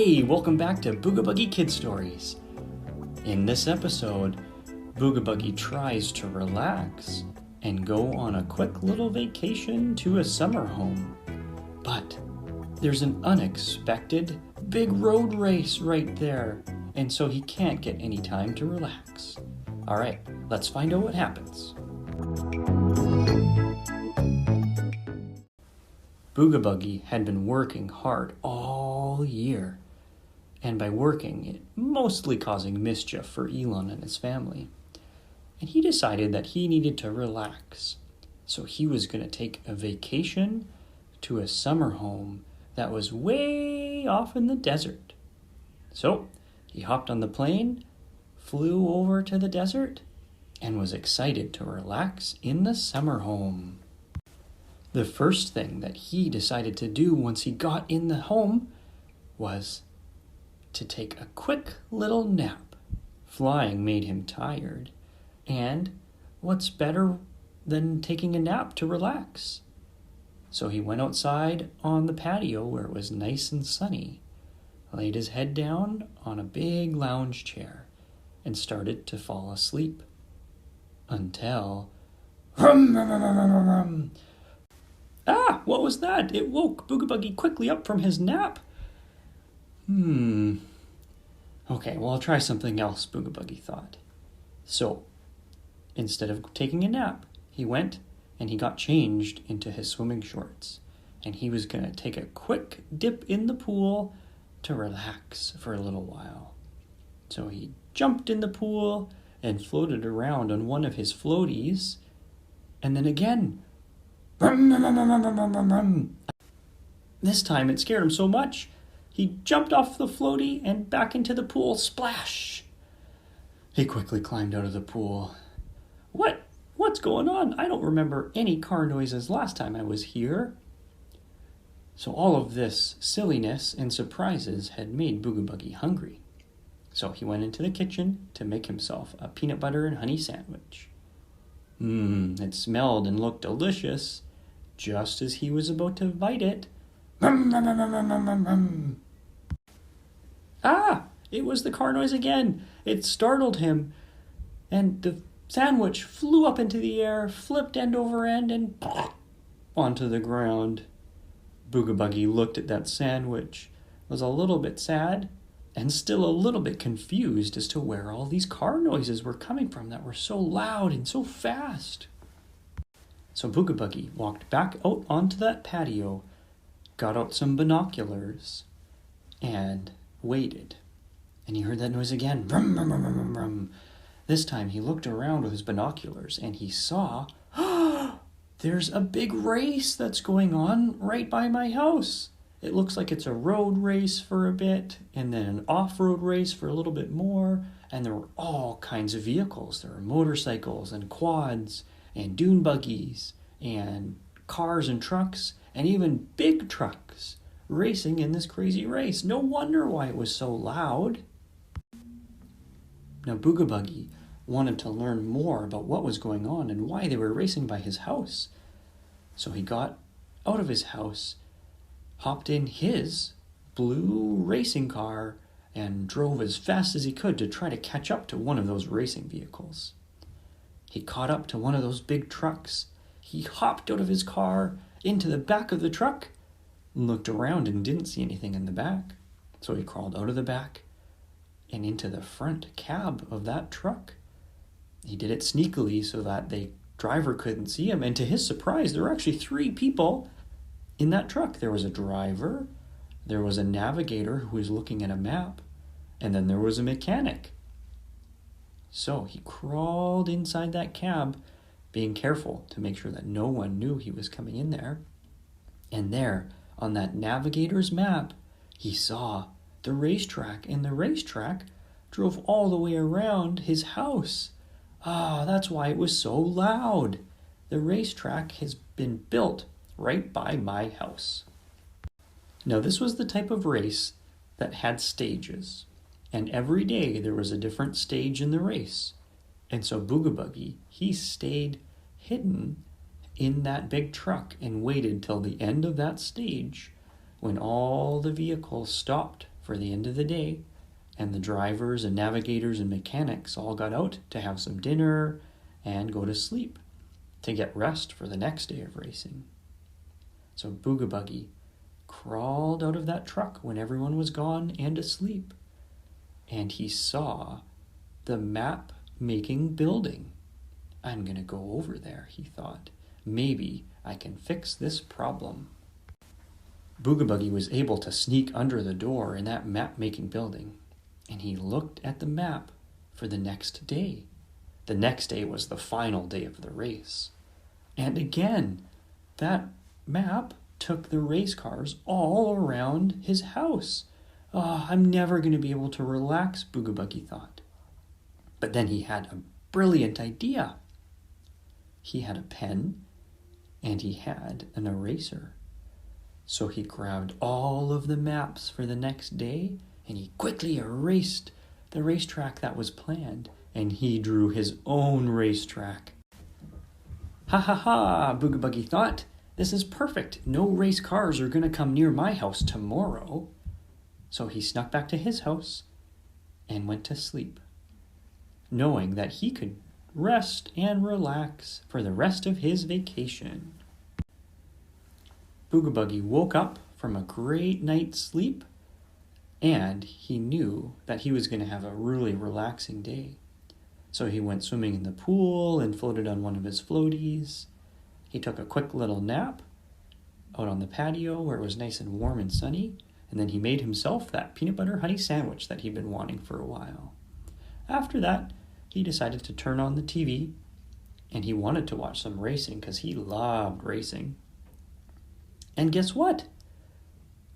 Hey, welcome back to Booga Buggie Kid Stories. In this episode, Booga Buggie tries to relax and go on a quick little vacation to a summer home. But there's an unexpected big road race right there, and so he can't get any time to relax. All right, let's find out what happens. Booga Buggie had been working hard all year, and by working, it mostly causing mischief for Elon and his family. And he decided that he needed to relax, so he was going to take a vacation to a summer home that was way off in the desert. So he hopped on the plane, flew over to the desert, and was excited to relax in the summer home. The first thing that he decided to do once he got in the home was to take a quick little nap. Flying made him tired, and what's better than taking a nap to relax? So he went outside on the patio where it was nice and sunny, laid his head down on a big lounge chair, and started to fall asleep. Until... Ah, what was that? It woke Booga Buggie quickly up from his nap. Okay, well, I'll try something else, Booga Buggie thought. So, instead of taking a nap, he went and he got changed into his swimming shorts. And he was going to take a quick dip in the pool to relax for a little while. So he jumped in the pool and floated around on one of his floaties. And then again... This time it scared him so much, he jumped off the floaty and back into the pool, splash! He quickly climbed out of the pool. What's going on? I don't remember any car noises last time I was here. So all of this silliness and surprises had made Booga Buggie hungry. So he went into the kitchen to make himself a peanut butter and honey sandwich. It smelled and looked delicious. Just as he was about to bite it, it was the car noise again. It startled him, and the sandwich flew up into the air, flipped end over end, and onto the ground. Booga Buggie looked at that sandwich, was a little bit sad, and still a little bit confused as to where all these car noises were coming from that were so loud and so fast. So Booga Buggie walked back out onto that patio, got out some binoculars, and waited. And he heard that noise again. Brum, brum, brum, brum, brum. This time he looked around with his binoculars and he saw, there's a big race that's going on right by my house. It looks like it's a road race for a bit, and then an off-road race for a little bit more, and there were all kinds of vehicles. There were motorcycles and quads and dune buggies and cars and trucks and even big trucks racing in this crazy race. No wonder why it was so loud. Now Booga Buggie wanted to learn more about what was going on and why they were racing by his house. So he got out of his house, hopped in his blue racing car, and drove as fast as he could to try to catch up to one of those racing vehicles. He caught up to one of those big trucks. He hopped out of his car into the back of the truck, looked around and didn't see anything in the back. So he crawled out of the back and into the front cab of that truck. He did it sneakily so that the driver couldn't see him, and to his surprise, there were actually 3 people in that truck. There was a driver, there was a navigator who was looking at a map, and then there was a mechanic. So he crawled inside that cab, being careful to make sure that no one knew he was coming in there. And there, on that navigator's map, he saw the racetrack, and the racetrack drove all the way around his house. That's why it was so loud. The racetrack has been built right by my house. Now, this was the type of race that had stages, and every day there was a different stage in the race. And so Booga Buggie, he stayed hidden in that big truck and waited till the end of that stage when all the vehicles stopped for the end of the day, and the drivers and navigators and mechanics all got out to have some dinner and go to sleep to get rest for the next day of racing. So Booga Buggie crawled out of that truck when everyone was gone and asleep, and he saw the map-making building. I'm going to go over there, he thought. Maybe I can fix this problem. Booga Buggie was able to sneak under the door in that map-making building, and he looked at the map for the next day. The next day was the final day of the race. And again, that map took the race cars all around his house. Oh, I'm never going to be able to relax, Booga Buggie thought. But then he had a brilliant idea. He had a pen and he had an eraser. So he grabbed all of the maps for the next day and he quickly erased the racetrack that was planned, and he drew his own racetrack. Ha ha ha, Booga Buggie thought. This is perfect. No race cars are going to come near my house tomorrow. So he snuck back to his house and went to sleep, knowing that he could rest and relax for the rest of his vacation. Booga Buggie woke up from a great night's sleep, and he knew that he was going to have a really relaxing day. So he went swimming in the pool and floated on one of his floaties. He took a quick little nap out on the patio where it was nice and warm and sunny, and then he made himself that peanut butter honey sandwich that he'd been wanting for a while. After that, he decided to turn on the TV, and he wanted to watch some racing because he loved racing. And guess what?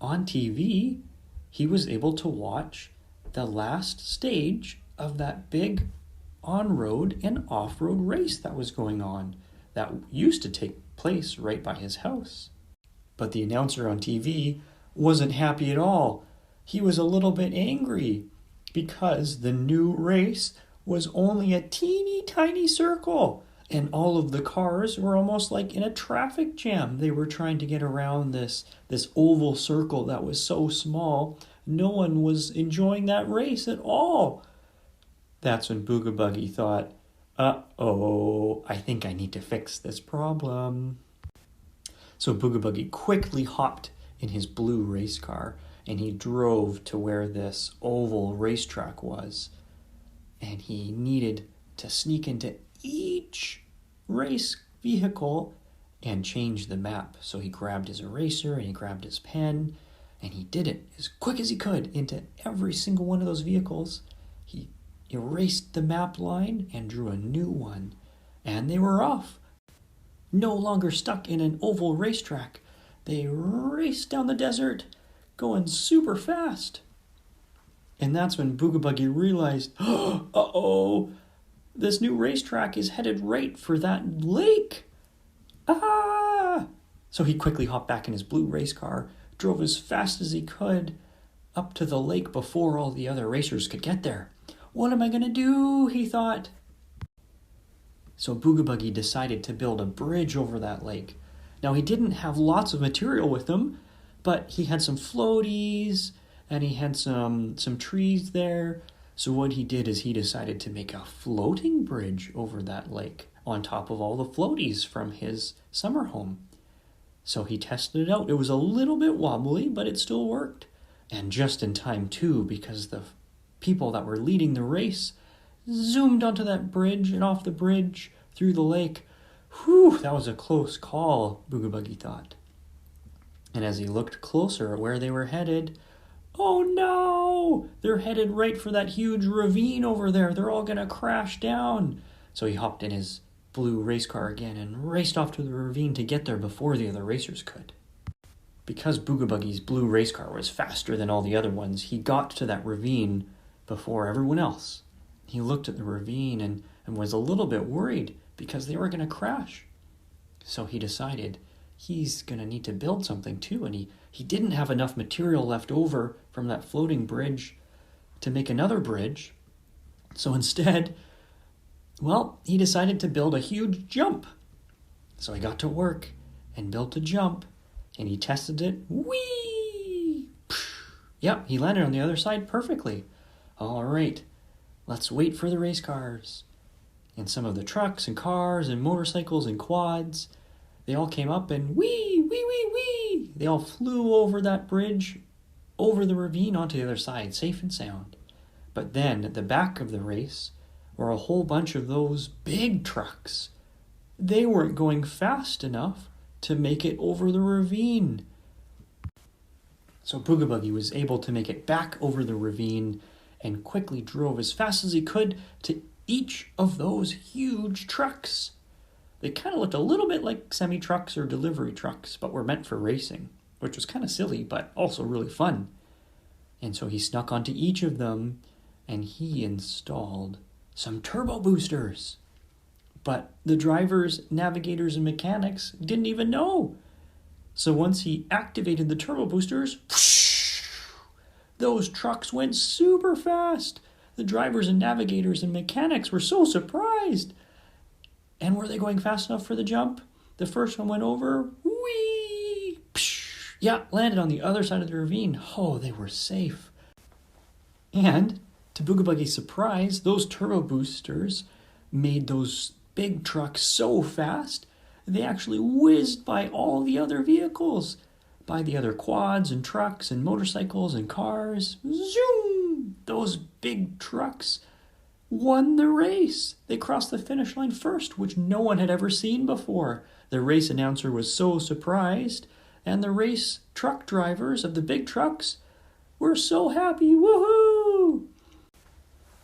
On TV, he was able to watch the last stage of that big on-road and off-road race that was going on that used to take place right by his house. But the announcer on TV wasn't happy at all. He was a little bit angry because the new race was only a teeny tiny circle, and all of the cars were almost like in a traffic jam. They were trying to get around this oval circle that was so small. No one was enjoying that race at all. That's when Booga Buggie thought, uh-oh, I think I need to fix this problem. So Booga Buggie quickly hopped in his blue race car, and he drove to where this oval racetrack was. And he needed to sneak into each race vehicle and change the map. So he grabbed his eraser and he grabbed his pen, and he did it as quick as he could into every single one of those vehicles. He erased the map line and drew a new one, and they were off. No longer stuck in an oval racetrack. They raced down the desert, going super fast. And that's when Booga Buggie realized, uh-oh, this new racetrack is headed right for that lake. Ah! So he quickly hopped back in his blue race car, drove as fast as he could up to the lake before all the other racers could get there. What am I going to do? He thought. So Booga Buggie decided to build a bridge over that lake. Now, he didn't have lots of material with him, but he had some floaties and he had some trees there. So what he did is he decided to make a floating bridge over that lake on top of all the floaties from his summer home. So he tested it out. It was a little bit wobbly, but it still worked. And just in time, too, because the people that were leading the race zoomed onto that bridge and off the bridge through the lake. Whew, that was a close call, Booga Buggie thought. And as he looked closer at where they were headed, oh no! They're headed right for that huge ravine over there. They're all going to crash down. So he hopped in his blue race car again and raced off to the ravine to get there before the other racers could. Because Booga Buggie's blue race car was faster than all the other ones, he got to that ravine before everyone else. He looked at the ravine and was a little bit worried because they were going to crash. So he decided he's going to need to build something too, and he didn't have enough material left over from that floating bridge to make another bridge. So instead, well, he decided to build a huge jump. So he got to work and built a jump, and he tested it. Whee! Yep, he landed on the other side perfectly. All right, let's wait for the race cars. And some of the trucks and cars and motorcycles and quads, they all came up and wee, wee, wee, wee. They all flew over that bridge, over the ravine onto the other side, safe and sound. But then at the back of the race were a whole bunch of those big trucks. They weren't going fast enough to make it over the ravine. So Booga Buggie was able to make it back over the ravine and quickly drove as fast as he could to each of those huge trucks. They kind of looked a little bit like semi-trucks or delivery trucks, but were meant for racing, which was kind of silly, but also really fun. And so he snuck onto each of them, and he installed some turbo boosters. But the drivers, navigators, and mechanics didn't even know. So once he activated the turbo boosters, whoosh, those trucks went super fast. The drivers and navigators and mechanics were so surprised. And were they going fast enough for the jump? The first one went over, whee, psh, yeah, landed on the other side of the ravine. Oh, they were safe. And to Booga Buggie's surprise, those turbo boosters made those big trucks so fast, they actually whizzed by all the other vehicles, by the other quads and trucks and motorcycles and cars. Zoom! Those big trucks won the race. They crossed the finish line first, which no one had ever seen before. The race announcer was so surprised, and the race truck drivers of the big trucks were so happy. Woohoo!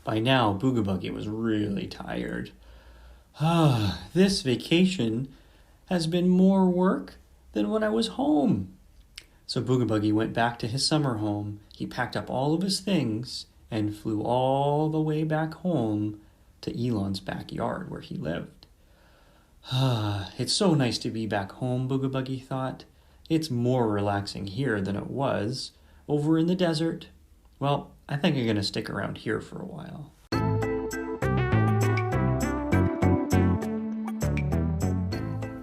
By now, Booga Buggie was really tired. This vacation has been more work than when I was home. So Booga Buggie went back to his summer home. He packed up all of his things and flew all the way back home to Elon's backyard where he lived. It's so nice to be back home, Booga Buggie thought. It's more relaxing here than it was over in the desert. Well, I think I'm going to stick around here for a while.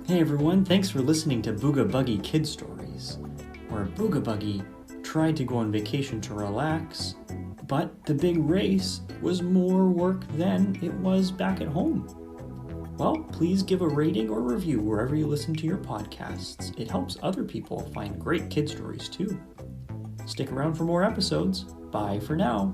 Hey everyone, thanks for listening to Booga Buggie Kid Stories, where Booga Buggie tried to go on vacation to relax, but the big race was more work than it was back at home. Well, please give a rating or review wherever you listen to your podcasts. It helps other people find great kid stories too. Stick around for more episodes. Bye for now.